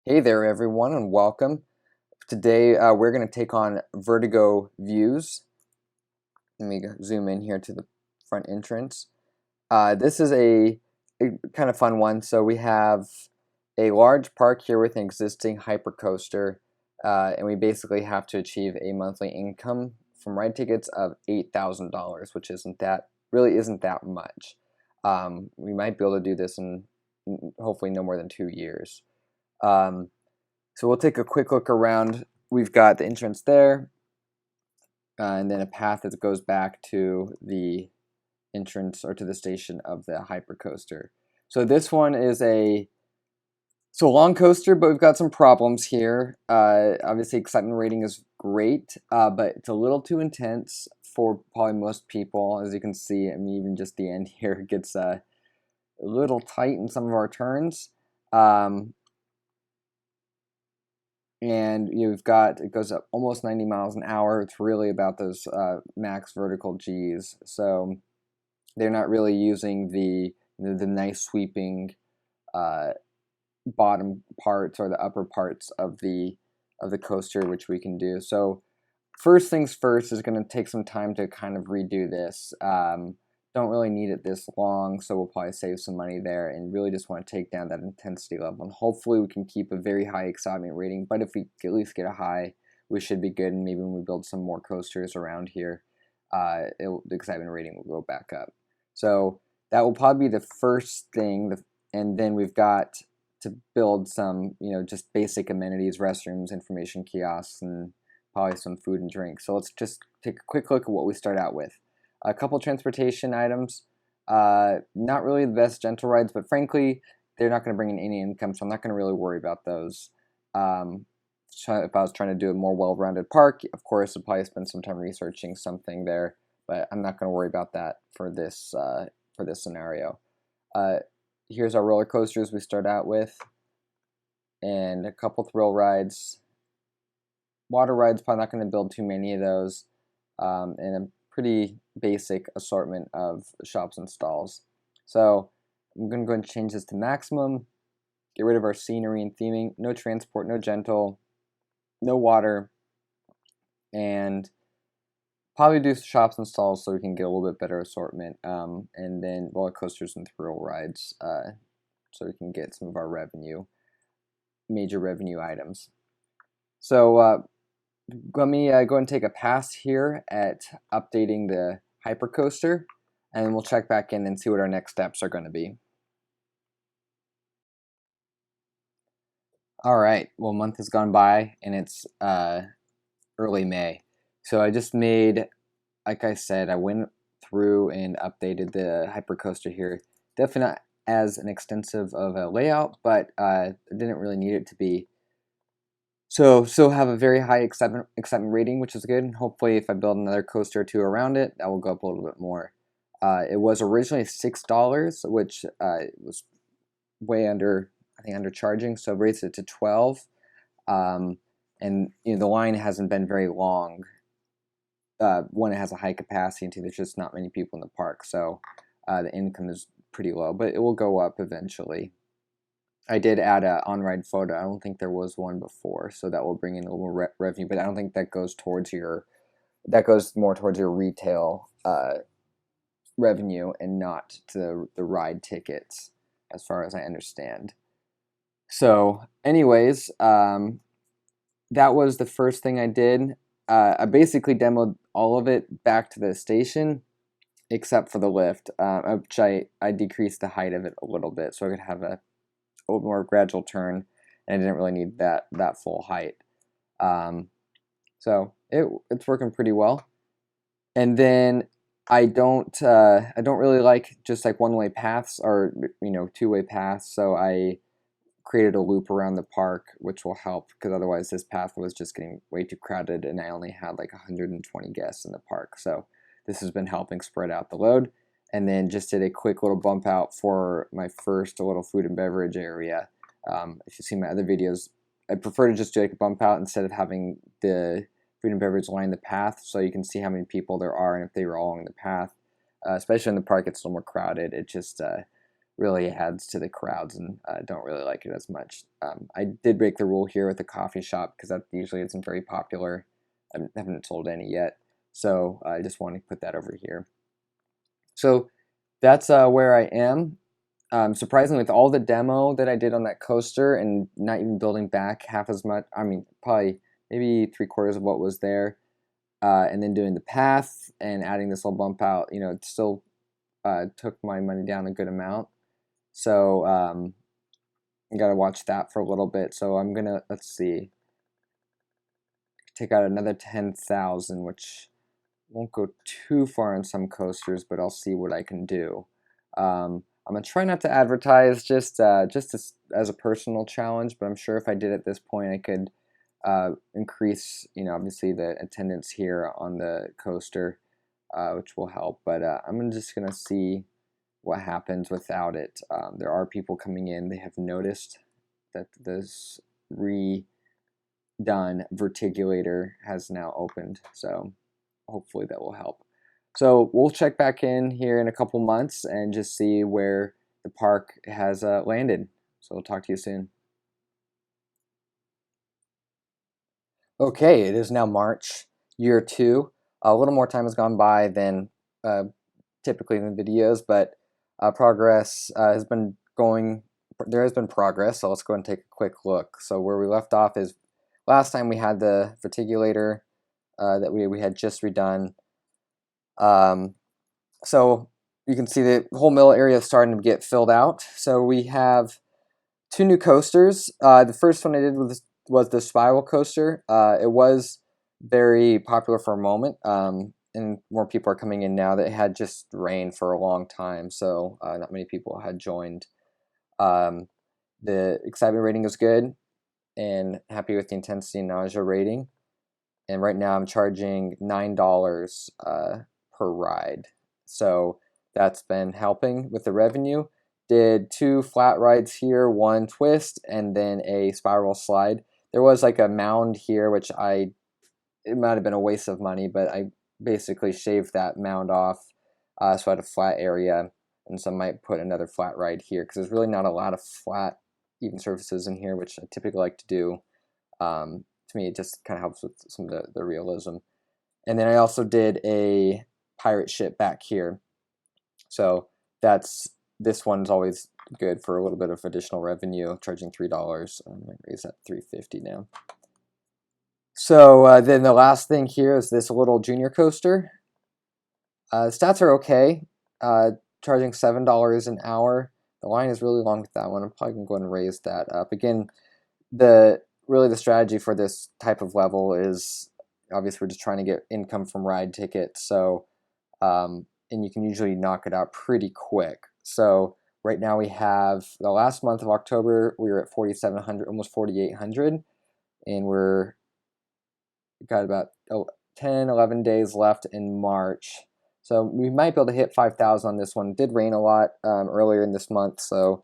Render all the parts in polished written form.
Hey there, everyone, and welcome. Today, we're going to take on Vertigo Views. Let me zoom in here to the front entrance. This is a kind of fun one. So we have a large park here with an existing hypercoaster, and we basically have to achieve a monthly income from ride tickets of $8,000, which really isn't that much. We might be able to do this in hopefully no more than 2 years. So we'll take a quick look around. We've got the entrance there, and then a path that goes back to the entrance or to the station of the hypercoaster. So this one is a long coaster, but we've got some problems here. Obviously, excitement rating is great, but it's a little too intense for probably most people. As you can see, I mean, even just the end here gets a little tight in some of our turns. And it goes up almost 90 miles an hour. It's really about those max vertical G's. So they're not really using the nice sweeping bottom parts or the upper parts of the coaster, which we can do. So first things first is going to take some time to kind of redo this. Don't really need it this long, so we'll probably save some money there and really just want to take down that intensity level. And hopefully we can keep a very high excitement rating, but if we at least get a high, we should be good. And maybe when we build some more coasters around here, the excitement rating will go back up. So that will probably be the first thing, and then we've got to build some, just basic amenities, restrooms, information kiosks, and probably some food and drink. So let's just take a quick look at what we start out with. A couple transportation items, not really the best gentle rides, but frankly, they're not going to bring in any income, so I'm not going to really worry about those. If I was trying to do a more well-rounded park, of course, I'd probably spend some time researching something there, but I'm not going to worry about that for this scenario. Here's our roller coasters we start out with, and a couple thrill rides. Water rides, probably not going to build too many of those, and a pretty basic assortment of shops and stalls. So I'm going to go and change this to maximum, get rid of our scenery and theming, no transport, no gentle, no water, and probably do shops and stalls so we can get a little bit better assortment, and then roller coasters and thrill rides so we can get some of our major revenue items. So let me go ahead and take a pass here at updating the hypercoaster, and then we'll check back in and see what our next steps are going to be. All right, well, a month has gone by, and it's early May. So I just made, like I said, I went through and updated the hypercoaster here. Definitely not as an extensive of a layout, but I didn't really need it to be. So still have a very high excitement rating, which is good. And hopefully if I build another coaster or two around it, that will go up a little bit more. It was originally $6, which was way undercharging, so I raised it to $12. And the line hasn't been very long. One, it has a high capacity, and two, there's just not many people in the park, so the income is pretty low, but it will go up eventually. I did add an on-ride photo. I don't think there was one before, so that will bring in a little more revenue, but I don't think that goes more towards your retail revenue and not to the ride tickets, as far as I understand. So anyways, that was the first thing I did. I basically demoed all of it back to the station, except for the lift, which I decreased the height of it a little bit so I could have a little more gradual turn, and I didn't really need that full height. So it's working pretty well. And then I don't really like just like one-way paths or two-way paths, so I created a loop around the park, which will help because otherwise this path was just getting way too crowded, and I only had like 120 guests in the park. So this has been helping spread out the load. And then just did a quick little bump out for my first little food and beverage area. If you see my other videos, I prefer to just do like a bump out instead of having the food and beverage line the path, so you can see how many people there are and if they were all along the path. Especially in the park, it's a little more crowded. It just really adds to the crowds, and don't really like it as much. I did break the rule here with the coffee shop because that usually isn't very popular. I haven't sold any yet, so I just want to put that over here. So that's where I am. Surprisingly, with all the demo that I did on that coaster and not even building back half as much, I mean, probably maybe 3/4 of what was there, and then doing the path and adding this little bump out, you know, it still took my money down a good amount. So I gotta watch that for a little bit. So I'm gonna, let's see, take out another 10,000, which won't go too far on some coasters, but I'll see what I can do. I'm gonna try not to advertise, just as a personal challenge, but I'm sure if I did at this point, I could increase, you know, obviously the attendance here on the coaster, which will help. But I'm just gonna see what happens without it. There are people coming in. They have noticed that this redone Vertigulator has now opened, so hopefully that will help. So we'll check back in here in a couple months and just see where the park has landed. So we'll talk to you soon. Okay, it is now March, year 2. A little more time has gone by than typically in the videos, but progress has been going. There has been progress, so let's go and take a quick look. So where we left off is last time we had the Vertigulator that we had just redone. So you can see the whole middle area is starting to get filled out. So we have 2 new coasters. The first one I did was the spiral coaster. It was very popular for a moment, and more people are coming in now. That it had just rained for a long time, so not many people had joined. The excitement rating is good, and happy with the intensity and nausea rating. And right now I'm charging $9 per ride. So that's been helping with the revenue. Did 2 flat rides here, 1 twist, and then a spiral slide. There was like a mound here, which it might have been a waste of money, but I basically shaved that mound off, so I had a flat area, and so I might put another flat ride here, because there's really not a lot of flat, even surfaces in here, which I typically like to do. To me, it just kind of helps with some of the realism. And then I also did a pirate ship back here. So this one's always good for a little bit of additional revenue, charging $3. I'm going to raise that to $3.50 now. So then the last thing here is this little junior coaster. Stats are okay, charging $7 an hour. The line is really long with that one. I'm probably going to go ahead and raise that up. Again, really the strategy for this type of level is, obviously we're just trying to get income from ride tickets, so and you can usually knock it out pretty quick. So right now we have the last month of October, we were at 4,700, almost 4,800, and we're got about 10-11 days left in March, so we might be able to hit 5,000 on this one. It did rain a lot earlier in this month, so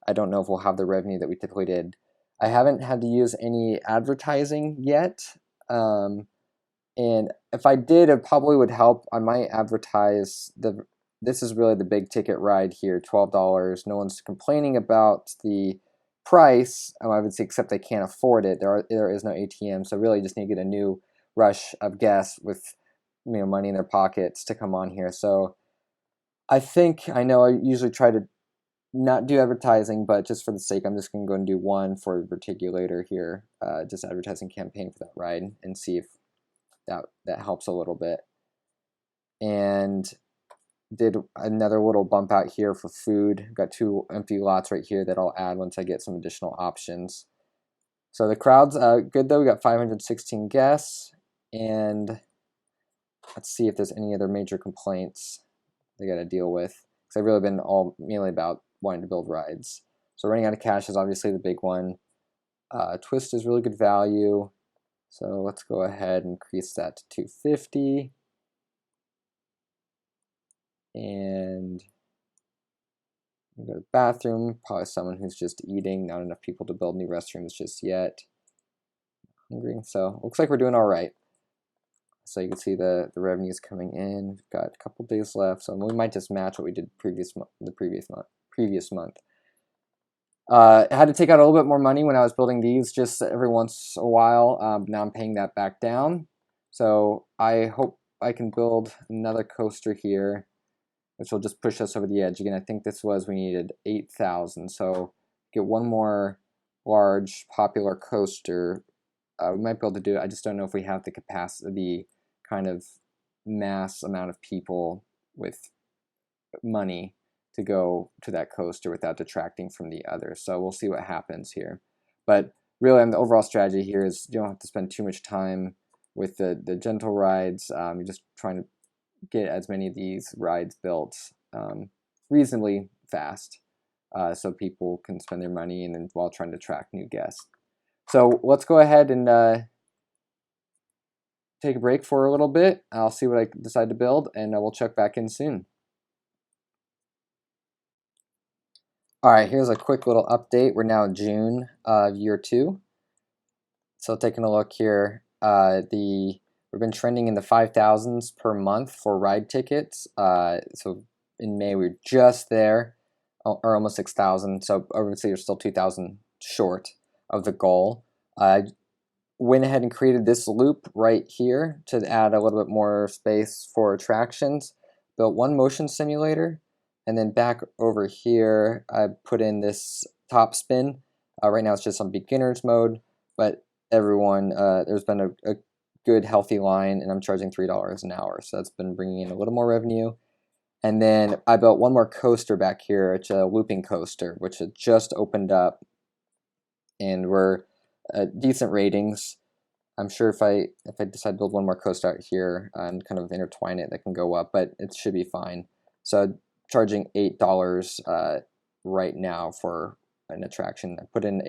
I don't know if we'll have the revenue that we typically did. I haven't had to use any advertising yet, and if I did, it probably would help. I might advertise this is really the big ticket ride here, $12. No one's complaining about the price, I would say, except they can't afford it. There is no ATM, so really just need to get a new rush of guests with, you know, money in their pockets to come on here. So I know I usually try to not do advertising, but just for the sake, I'm just going to go and do one for the Vertigulator here, just advertising campaign for that ride, and see if that helps a little bit. And did another little bump out here for food. Got 2 empty lots right here that I'll add once I get some additional options. So the crowd's good though. We got 516 guests, and let's see if there's any other major complaints they got to deal with, because I've really been mainly about wanting to build rides. So running out of cash is obviously the big one. Twist is really good value, so let's go ahead and increase that to 250. And go to the bathroom, probably someone who's just eating, not enough people to build new restrooms just yet. Hungry, so looks like we're doing all right. So you can see the revenues coming in. We've got a couple days left, so we might just match what we did the previous month. previous month. I had to take out a little bit more money when I was building these just every once a while. Now I'm paying that back down. So I hope I can build another coaster here, which will just push us over the edge. Again, I think this was, we needed 8,000. So get one more large popular coaster. We might be able to do it. I just don't know if we have the capacity, kind of mass amount of people with money to go to that coaster without detracting from the others. So we'll see what happens here. But really, the overall strategy here is you don't have to spend too much time with the gentle rides. You're just trying to get as many of these rides built reasonably fast, so people can spend their money and then while trying to attract new guests. So let's go ahead and take a break for a little bit. I'll see what I decide to build, and we'll check back in soon. All right, here's a quick little update. We're now in June of year 2. So taking a look here, we've been trending in the 5,000s per month for ride tickets. So in May we were just there, or almost 6,000. So obviously you're still 2,000 short of the goal. I went ahead and created this loop right here to add a little bit more space for attractions. Built one motion simulator, and then back over here I put in this top spin. Right now it's just on beginner's mode, but everyone, there's been a good healthy line, and I'm charging $3 an hour, so that's been bringing in a little more revenue. And then I built one more coaster back here. It's a looping coaster, which had just opened up, and we're decent ratings. I'm sure if I decide to build one more coaster out here and kind of intertwine it, that can go up, but it should be fine. So charging $8 right now for an attraction. I put in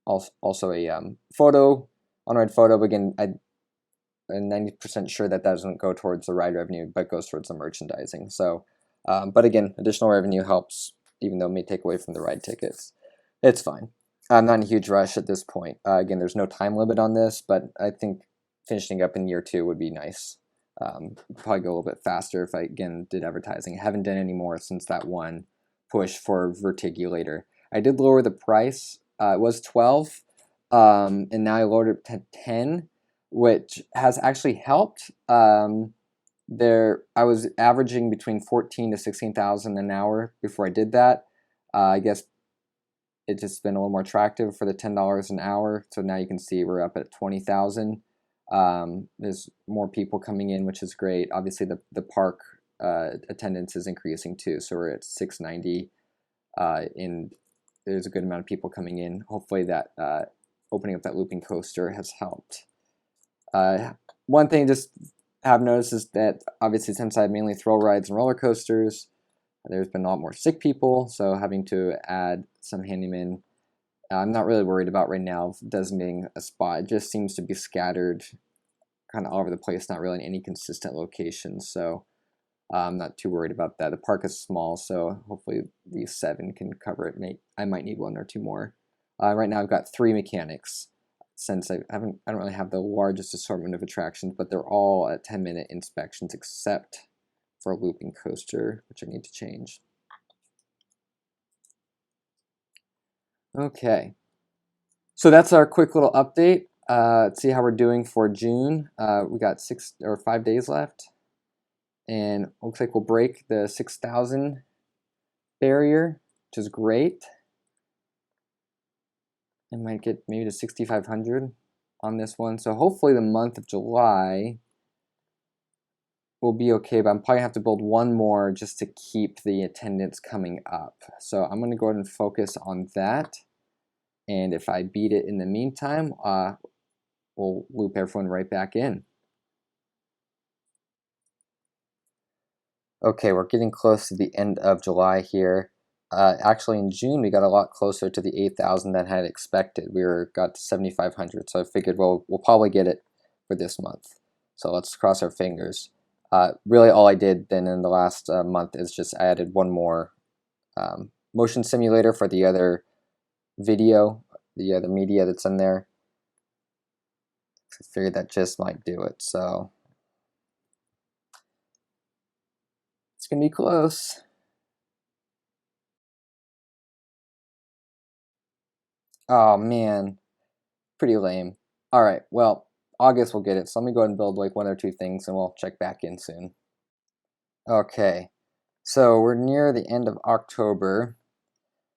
also a photo, on-ride photo. Again, I'm 90% sure that doesn't go towards the ride revenue, but goes towards the merchandising. So, but again, additional revenue helps, even though it may take away from the ride tickets. It's fine. I'm not in a huge rush at this point. Again, there's no time limit on this, but I think finishing up in year 2 would be nice. Probably go a little bit faster if I, again, did advertising. I haven't done any more since that one push for Vertigo. I did lower the price. It was 12, and now I lowered it to 10, which has actually helped. I was averaging between 14 to 16,000 an hour before I did that. I guess it's just been a little more attractive for the $10 an hour. So now you can see we're up at 20,000. There's more people coming in, which is great. Obviously, the park attendance is increasing too. So we're at 690, and there's a good amount of people coming in. Hopefully that opening up that looping coaster has helped. One thing just have noticed is that obviously since I mainly thrill rides and roller coasters, there's been a lot more sick people, so having to add some handymen. I'm not really worried about right now designating a spot. It just seems to be scattered kind of all over the place, not really in any consistent locations, so I'm not too worried about that. The park is small, so hopefully these 7 can cover it. I might need 1 or 2 more. Right now I've got 3 mechanics, since I don't really have the largest assortment of attractions, but they're all at 10-minute inspections except for a looping coaster, which I need to change. Okay, so that's our quick little update. Let's see how we're doing for June. We got 6 or 5 days left, and looks like we'll break the 6,000 barrier, which is great. I might get maybe to 6,500 on this one. So hopefully the month of July will be okay, but I'm probably have to build 1 more just to keep the attendance coming up. So I'm going to go ahead and focus on that. And if I beat it in the meantime, we'll loop everyone right back in. Okay, we're getting close to the end of July here. Actually, in June, we got a lot closer to the 8,000 than I had expected. Got to 7,500, so I figured we'll probably get it for this month. So let's cross our fingers. Really, all I did then in the last month is just I added 1 more motion simulator for the other video, the other media that's in there. I figured that just might do it, so it's gonna be close. Oh man, pretty lame. All right, well, August will get it. So let me go ahead and build like 1 or 2 things, and we'll check back in soon. Okay, so we're near the end of October.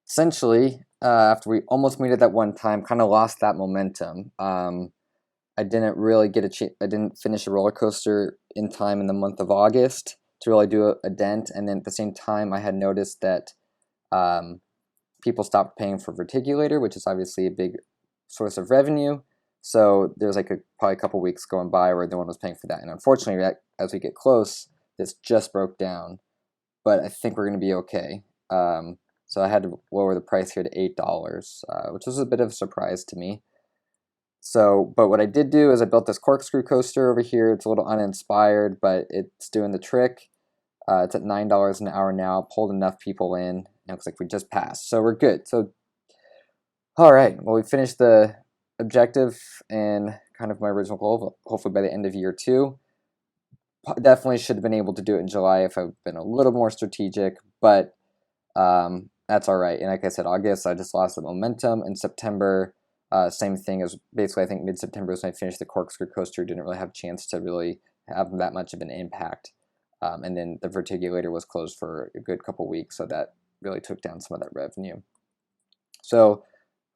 Essentially, after we almost made it that one time, kind of lost that momentum. I didn't really get I didn't finish a roller coaster in time in the month of August to really do a dent, and then at the same time, I had noticed that people stopped paying for Verticulator, which is obviously a big source of revenue. So there's like probably a couple weeks going by where no one was paying for that, and unfortunately, as we get close, this just broke down. But I think we're going to be okay. So I had to lower the price here to $8, which was a bit of a surprise to me. So, but what I did do is I built this corkscrew coaster over here. It's a little uninspired, but it's doing the trick. It's at $9 an hour now. Pulled enough people in. And it looks like we just passed. So we're good. So, all right. Well, we finished the objective and kind of my original goal, hopefully by the end of year 2. Definitely should have been able to do it in July if I've been a little more strategic, but that's all right. And like I said, August, I just lost the momentum. In September, same thing as basically I think mid-September was when I finished the corkscrew coaster. Didn't really have a chance to really have that much of an impact. And then the Verticulator was closed for a good couple weeks, so that really took down some of that revenue. So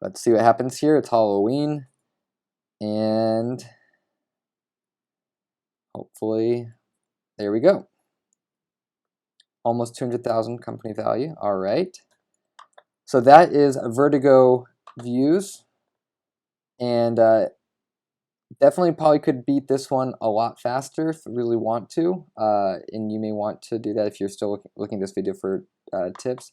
let's see what happens here. It's Halloween, and hopefully, there we go. Almost 200,000 company value. All right. So that is Vertigo Views, and definitely probably could beat this one a lot faster if you really want to, and you may want to do that if you're still looking at this video for tips.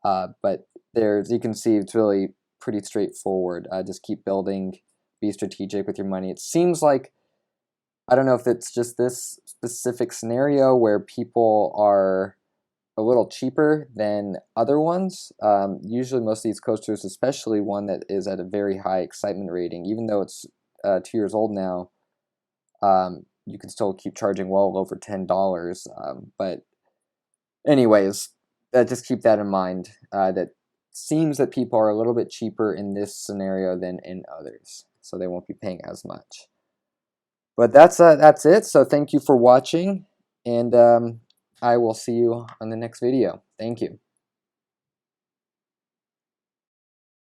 But there's, you can see it's really pretty straightforward. Just keep building, be strategic with your money. It seems like, I don't know if it's just this specific scenario where people are a little cheaper than other ones. Usually most of these coasters, especially one that is at a very high excitement rating, even though it's 2 years old now, you can still keep charging well over $10. But anyways, just keep that in mind. That seems that people are a little bit cheaper in this scenario than in others, so they won't be paying as much. But that's it. So thank you for watching, and I will see you on the next video. Thank you.